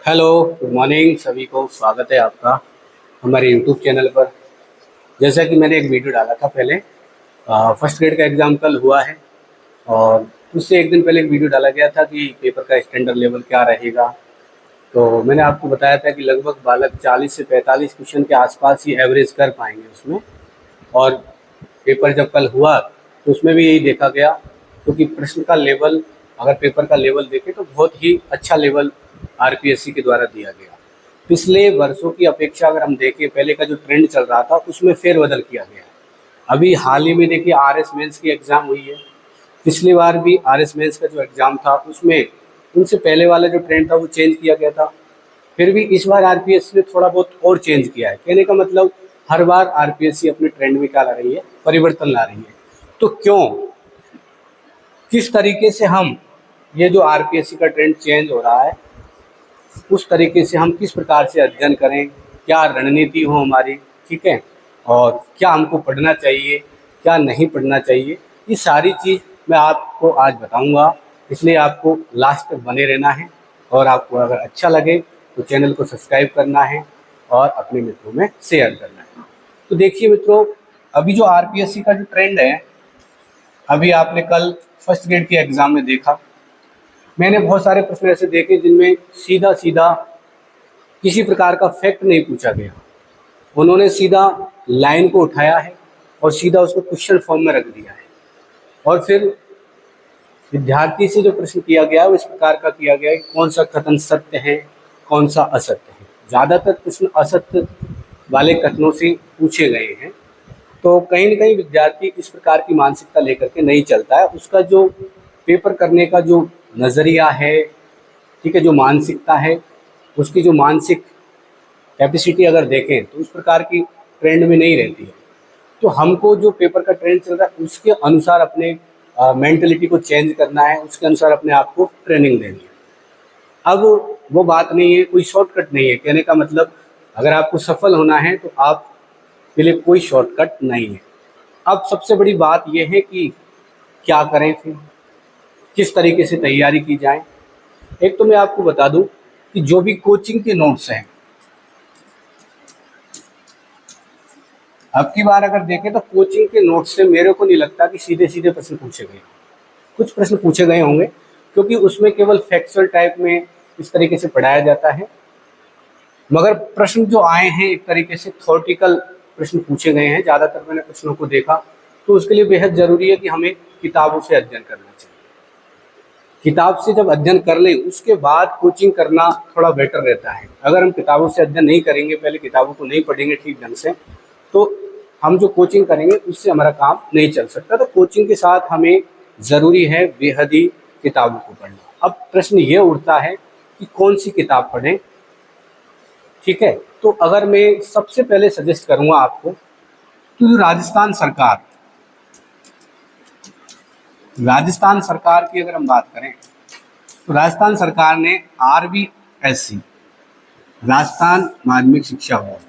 Hello, good morning सभी को। स्वागत है आपका हमारे यूट्यूब चैनल पर। जैसा कि मैंने एक वीडियो डाला था पहले, फर्स्ट ग्रेड का एग्ज़ाम कल हुआ है और उससे एक दिन पहले एक वीडियो डाला गया था कि पेपर का स्टैंडर्ड लेवल क्या रहेगा। तो मैंने आपको बताया था कि लगभग बालक 40 से 45 क्वेश्चन के आसपास ही एवरेज कर पाएंगे उसमें। और पेपर जब कल हुआ तो उसमें भी यही देखा गया, क्योंकि प्रश्न का लेवल, अगर पेपर का लेवल देखें तो बहुत ही अच्छा लेवल आरपीएससी के द्वारा दिया गया। पिछले वर्षों की अपेक्षा अगर हम देखें, पहले का जो ट्रेंड चल रहा था उसमें फेरबदल किया गया। अभी हाल ही में देखिए आरएस मेंस की एग्ज़ाम हुई है। पिछली बार भी आरएस मेंस का जो एग्ज़ाम था उसमें उनसे पहले वाला जो ट्रेंड था वो चेंज किया गया था। फिर भी इस बार आरपीएससी ने थोड़ा बहुत और चेंज किया है। कहने का मतलब हर बार आरपीएससी अपने ट्रेंड में क्या ला रही है, परिवर्तन ला रही है। तो क्यों, किस तरीके से हम, ये जो आरपीएससी का ट्रेंड चेंज हो रहा है उस तरीके से हम किस प्रकार से अध्ययन करें, क्या रणनीति हो हमारी, ठीक है, और क्या हमको पढ़ना चाहिए, क्या नहीं पढ़ना चाहिए, ये सारी चीज़ मैं आपको आज बताऊंगा। इसलिए आपको लास्ट तक बने रहना है और आपको अगर अच्छा लगे तो चैनल को सब्सक्राइब करना है और अपने मित्रों में शेयर करना है। तो देखिए मित्रों, अभी जो आरपीएससी का जो ट्रेंड है, अभी आपने कल फर्स्ट ग्रेड के एग्ज़ाम में देखा, मैंने बहुत सारे प्रश्न ऐसे देखे जिनमें सीधा सीधा किसी प्रकार का फैक्ट नहीं पूछा गया। उन्होंने सीधा लाइन को उठाया है और सीधा उसको क्वेश्चन फॉर्म में रख दिया है। और फिर विद्यार्थी से जो प्रश्न किया गया है वो इस प्रकार का किया गया है कि कौन सा कथन सत्य है, कौन सा असत्य है। ज़्यादातर प्रश्न असत्य वाले कथनों से पूछे गए हैं। तो कहीं न कहीं विद्यार्थी इस प्रकार की मानसिकता लेकर के नहीं चलता है। उसका जो पेपर करने का जो नज़रिया है, ठीक है, जो मानसिकता है, उसकी जो मानसिक कैपेसिटी अगर देखें तो उस प्रकार की ट्रेंड में नहीं रहती है। तो हमको जो पेपर का ट्रेंड चल रहा है उसके अनुसार अपने मेंटलिटी को चेंज करना है, उसके अनुसार अपने आप को ट्रेनिंग देनी है। अब वो बात नहीं है, कोई शॉर्टकट नहीं है। कहने का मतलब अगर आपको सफल होना है तो आप के लिए कोई शॉर्टकट नहीं है। अब सबसे बड़ी बात यह है कि क्या करें, फिर किस तरीके से तैयारी की जाए। एक तो मैं आपको बता दूं कि जो भी कोचिंग के नोट्स हैं, अब की बार अगर देखें तो कोचिंग के नोट्स से मेरे को नहीं लगता कि सीधे सीधे प्रश्न पूछे गए। कुछ प्रश्न पूछे गए होंगे क्योंकि उसमें केवल फैक्चुअल टाइप में इस तरीके से पढ़ाया जाता है, मगर प्रश्न जो आए हैं एक तरीके से थ्योरेटिकल प्रश्न पूछे गए हैं। ज़्यादातर मैंने प्रश्नों को देखा, तो उसके लिए बेहद ज़रूरी है कि हमें किताबों से अध्ययन करना चाहिए। किताब से जब अध्ययन कर लें उसके बाद कोचिंग करना थोड़ा बेटर रहता है। अगर हम किताबों से अध्ययन नहीं करेंगे, पहले किताबों को नहीं पढ़ेंगे ठीक ढंग से, तो हम जो कोचिंग करेंगे उससे हमारा काम नहीं चल सकता। तो कोचिंग के साथ हमें ज़रूरी है बेहद ही किताबों को पढ़ना। अब प्रश्न ये उठता है कि कौन सी किताब पढ़ें, ठीक है। तो अगर मैं सबसे पहले सजेस्ट करूँगा आपको, तो जो राजस्थान सरकार की अगर हम बात करें तो राजस्थान सरकार ने आरबीएससी, राजस्थान माध्यमिक शिक्षा बोर्ड,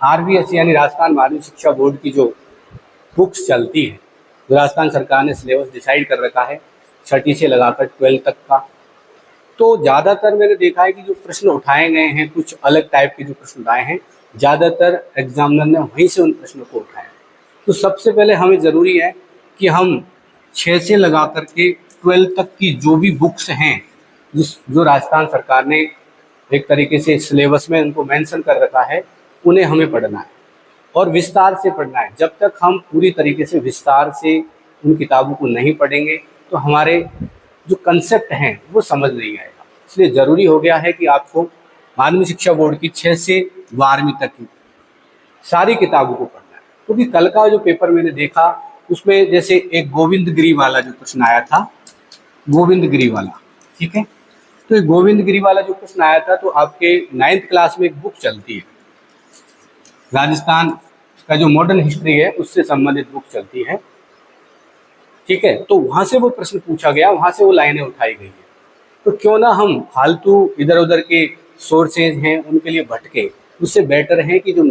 आरबीएससी यानी राजस्थान माध्यमिक शिक्षा बोर्ड की जो बुक्स चलती है, जो राजस्थान सरकार ने सिलेबस डिसाइड कर रखा है 6ठी से लगाकर 12th तक का, तो ज़्यादातर मैंने देखा है कि जो प्रश्न उठाए गए हैं, कुछ अलग टाइप के जो प्रश्न उठाए हैं, ज़्यादातर एग्जामिनर ने वहीं से उन प्रश्नों को उठाया। तो सबसे पहले हमें ज़रूरी है कि हम 6 से लगा करके 12 तक की जो भी बुक्स हैं, जो राजस्थान सरकार ने एक तरीके से सिलेबस में उनको मेंशन कर रखा है, उन्हें हमें पढ़ना है और विस्तार से पढ़ना है। जब तक हम पूरी तरीके से विस्तार से उन किताबों को नहीं पढ़ेंगे तो हमारे जो कंसेप्ट हैं वो समझ नहीं आएगा। इसलिए ज़रूरी हो गया है कि आपको माध्यमिक शिक्षा बोर्ड की 6 से 12वीं तक की सारी किताबों को पढ़ना है। क्योंकि कल का जो पेपर मैंने देखा उसमें जैसे एक गोविंद गिरी वाला जो प्रश्न आया था, गोविंद गिरी वाला, ठीक है, तो ये गोविंद गिरी वाला जो प्रश्न आया था, तो आपके 9th क्लास में एक बुक चलती है, राजस्थान का जो मॉडर्न हिस्ट्री है उससे संबंधित बुक चलती है, ठीक है। तो वहाँ से वो प्रश्न पूछा गया, वहाँ से वो लाइनें उठाई गई है। तो क्यों ना हम फालतू इधर उधर के सोर्सेज हैं उनके लिए भटके, उससे बेटर है कि जो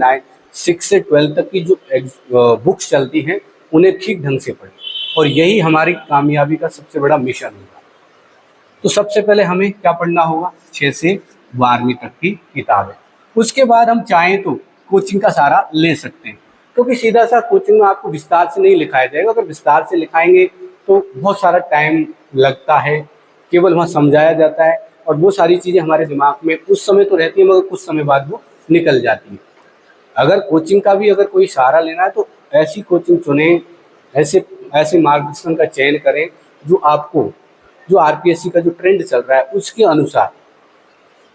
6 से 12 तक की जो बुक्स चलती हैं उन्हें ठीक ढंग से पढ़ें। और यही हमारी कामयाबी का सबसे बड़ा मिशन होगा। तो सबसे पहले हमें क्या पढ़ना होगा, 6 से 12वीं तक की किताबें। उसके बाद हम चाहें तो कोचिंग का सहारा ले सकते हैं, क्योंकि सीधा सा कोचिंग में आपको विस्तार से नहीं लिखाया जाएगा। अगर विस्तार से लिखाएंगे तो बहुत सारा टाइम लगता है, केवल वहाँ समझाया जाता है और वो सारी चीज़ें हमारे दिमाग में उस समय तो रहती है मगर कुछ समय बाद वो निकल जाती है। अगर कोचिंग का भी अगर कोई सहारा लेना है तो ऐसी कोचिंग चुनें, ऐसे ऐसे मार्गदर्शन का चयन करें जो आपको, जो आरपीएससी का जो ट्रेंड चल रहा है उसके अनुसार।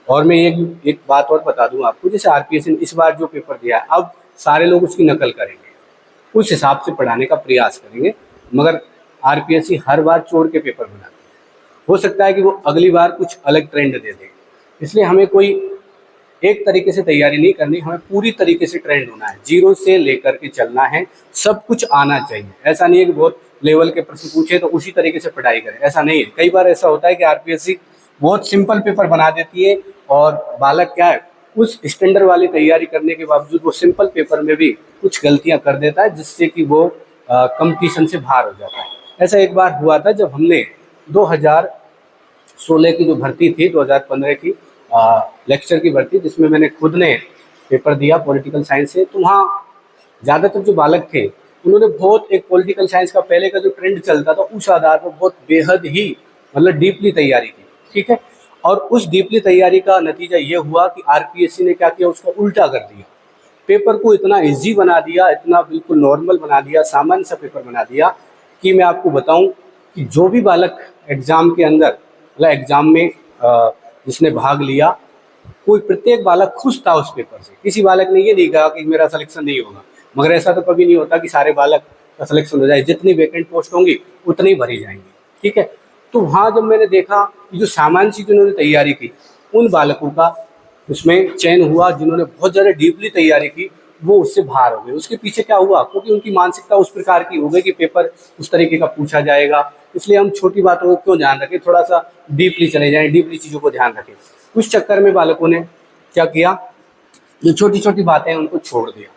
और मैं एक बात और बता दूं आपको, जैसे आरपीएससी ने इस बार जो पेपर दिया है, अब सारे लोग उसकी नकल करेंगे, उस हिसाब से पढ़ाने का प्रयास करेंगे, मगर आरपीएससी हर बार चोर के पेपर बनाती है। हो सकता है कि वो अगली बार कुछ अलग ट्रेंड दे दे, इसलिए हमें कोई एक तरीके से तैयारी नहीं करनी, हमें पूरी तरीके से ट्रेंड होना है, जीरो से लेकर के चलना है, सब कुछ आना चाहिए। ऐसा नहीं है कि बहुत लेवल के प्रश्न पूछे तो उसी तरीके से पढ़ाई करें, ऐसा नहीं है। कई बार ऐसा होता है कि आरपीएससी बहुत सिंपल पेपर बना देती है और बालक क्या है, उस स्टैंडर्ड वाली तैयारी करने के बावजूद वो सिंपल पेपर में भी कुछ गलतियां कर देता है, जिससे कि वो कंपटीशन से बाहर हो जाता है। ऐसा एक बार हुआ था जब हमने 2016 की जो भर्ती थी, 2015 की लेक्चर की भर्ती, जिसमें मैंने खुद ने पेपर दिया पॉलिटिकल साइंस से, तो वहाँ ज़्यादातर जो बालक थे उन्होंने बहुत एक पॉलिटिकल साइंस का पहले का जो ट्रेंड चलता था उस आधार पर बहुत बेहद ही मतलब डीपली तैयारी की, ठीक है। और उस डीपली तैयारी का नतीजा ये हुआ कि आरपीएससी ने क्या किया, उसका उल्टा कर दिया, पेपर को इतना इजी बना दिया, इतना बिल्कुल नॉर्मल बना दिया, सामान्य सा पेपर बना दिया कि मैं आपको बताऊं कि जो भी बालक एग्ज़ाम के अंदर मतलब एग्ज़ाम में जिसने भाग लिया, कोई प्रत्येक बालक खुश था उस पेपर से। किसी बालक ने ये नहीं कहा कि मेरा सिलेक्शन नहीं होगा, मगर ऐसा तो कभी नहीं होता कि सारे बालक का सिलेक्शन हो जाए। जितनी वैकेंट पोस्ट होंगी उतनी भरी जाएंगी, ठीक है। तो वहाँ जब मैंने देखा कि जो सामान्य सी जिन्होंने तैयारी की उन बालकों का उसमें चयन हुआ, जिन्होंने बहुत ज़्यादा डीपली तैयारी की वो उससे बाहर हो गए। उसके पीछे क्या हुआ, क्योंकि उनकी मानसिकता उस प्रकार की हो गई कि पेपर उस तरीके का पूछा जाएगा। इसलिए हम छोटी बातों को क्यों ध्यान रखें, थोड़ा सा डीपली चले जाएं, डीपली चीज़ों को ध्यान रखें। उस चक्कर में बालकों ने क्या किया, जो छोटी छोटी बातें हैं उनको छोड़ दिया।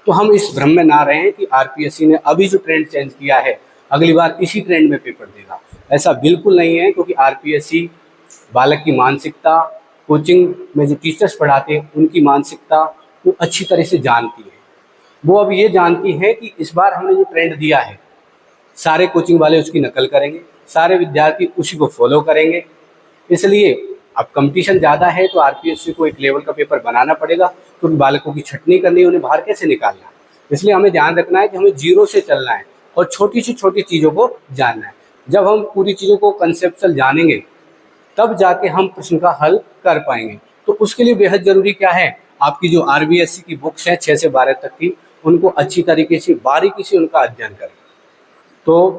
तो हम इस भ्रम में ना रहें कि आरपीएससी ने अभी जो ट्रेंड चेंज किया है अगली बार इसी ट्रेंड में पेपर देगा, ऐसा बिल्कुल नहीं है। क्योंकि आरपीएससी बालक की मानसिकता, कोचिंग में जो टीचर्स पढ़ाते हैं उनकी मानसिकता वो अच्छी तरह से जानती है। वो अब ये जानती है कि इस बार हमने जो ट्रेंड दिया है सारे कोचिंग वाले उसकी नकल करेंगे, सारे विद्यार्थी उसी को फॉलो करेंगे। इसलिए अब कंपटीशन ज़्यादा है तो आरपीएससी को एक लेवल का पेपर बनाना पड़ेगा, क्योंकि बालकों की छटनी करनी है, उन्हें बाहर कैसे निकालना है। इसलिए हमें ध्यान रखना है कि हमें जीरो से चलना है और छोटी से छोटी चीज़ों को जानना है। जब हम पूरी चीज़ों को कंसेप्चुअल जानेंगे तब जाके हम प्रश्न का हल कर पाएंगे। तो उसके लिए बेहद ज़रूरी क्या है, आपकी जो आरबीएससी की बुक्स हैं 6 से 12 तक की, उनको अच्छी तरीके से बारीकी से उनका अध्ययन करें। तो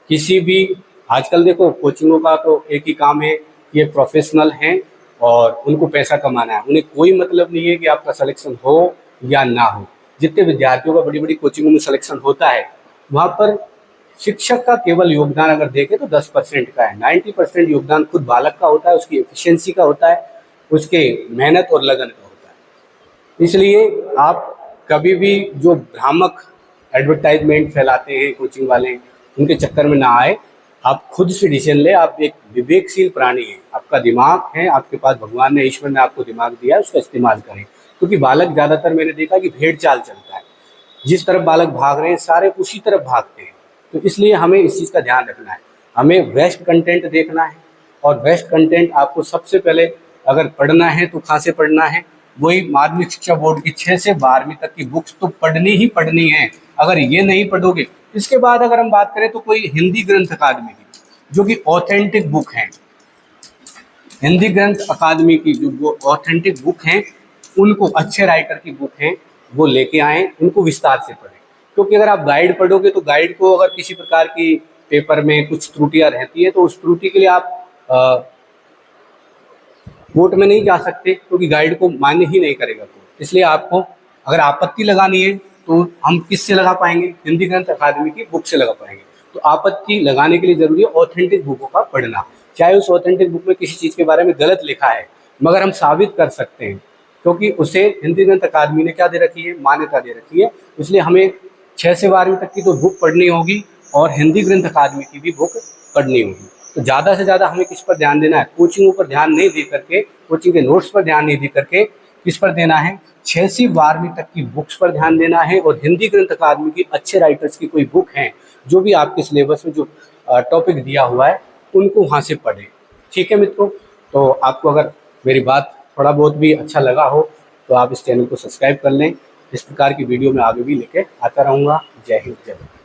किसी भी आजकल देखो कोचिंगों का तो एक ही काम है, ये प्रोफेशनल हैं और उनको पैसा कमाना है, उन्हें कोई मतलब नहीं है कि आपका सिलेक्शन हो या ना हो। जितने विद्यार्थियों का बड़ी बड़ी कोचिंगों में सिलेक्शन होता है वहाँ पर शिक्षक का केवल योगदान अगर देखें तो 10% का है, 90% योगदान खुद बालक का होता है, उसकी एफिशिएंसी का होता है, उसके मेहनत और लगन का होता है। इसलिए आप कभी भी जो भ्रामक एडवर्टाइजमेंट फैलाते हैं कोचिंग वाले उनके चक्कर में ना आए, आप खुद से डिसीजन ले। आप एक विवेकशील प्राणी हैं, आपका दिमाग है, आपके पास भगवान ने, ईश्वर ने आपको दिमाग दिया है, उसका इस्तेमाल करें। क्योंकि बालक ज़्यादातर मैंने देखा कि भेड़ चाल चलता है, जिस तरफ बालक भाग रहे हैं सारे उसी तरफ भागते हैं। तो इसलिए हमें इस चीज़ का ध्यान रखना है, हमें बेस्ट कंटेंट देखना है। और बेस्ट कंटेंट आपको सबसे पहले अगर पढ़ना है तो कहाँ से पढ़ना है, वही माध्यमिक शिक्षा बोर्ड की 6 से 12वीं तक की बुक्स तो पढ़नी ही पढ़नी है। अगर ये नहीं पढ़ोगे, इसके बाद अगर हम बात करें तो कोई हिंदी ग्रंथ अकादमी की जो कि ऑथेंटिक बुक हैं, हिंदी ग्रंथ अकादमी की जो वो ऑथेंटिक बुक हैं, उनको अच्छे राइटर की बुक हैं वो लेके आएँ, उनको विस्तार से पढ़ें। क्योंकि अगर आप गाइड पढ़ोगे तो गाइड को अगर किसी प्रकार की पेपर में कुछ त्रुटियां रहती है तो उस त्रुटि के लिए आप कोर्ट में नहीं जा सकते, क्योंकि गाइड को मान्य ही नहीं करेगा कोर्ट। इसलिए आपको अगर आपत्ति लगानी है तो हम किससे लगा पाएंगे, हिंदी ग्रंथ अकादमी की बुक से लगा पाएंगे। तो आपत्ति लगाने के लिए जरूरी है ऑथेंटिक बुकों का पढ़ना, चाहे उस ऑथेंटिक बुक में किसी चीज़ के बारे में गलत लिखा है मगर हम साबित कर सकते हैं, क्योंकि उसे हिंदी ग्रंथ अकादमी ने क्या दे रखी है, मान्यता दे रखी है। इसलिए हमें 6 से 12वीं तक की तो बुक पढ़नी होगी और हिंदी ग्रंथ अकादमी की भी बुक पढ़नी होगी। तो ज़्यादा से ज़्यादा हमें किस पर ध्यान देना है, कोचिंगों पर ध्यान नहीं दे करके, कोचिंग के नोट्स पर ध्यान नहीं दे करके किस पर देना है, 6 से 12वीं तक की बुक्स पर ध्यान देना है। और हिंदी ग्रंथ अकादमी की अच्छे राइटर्स की कोई बुक हैं जो भी आपके सिलेबस में जो टॉपिक दिया हुआ है उनको वहाँ से पढ़ें। ठीक है मित्रों, तो आपको अगर मेरी बात थोड़ा बहुत भी अच्छा लगा हो तो आप इस चैनल को सब्सक्राइब कर लें। इस प्रकार की वीडियो मैं आगे भी लेके आता रहूँगा। जय हिंद, जय भारत।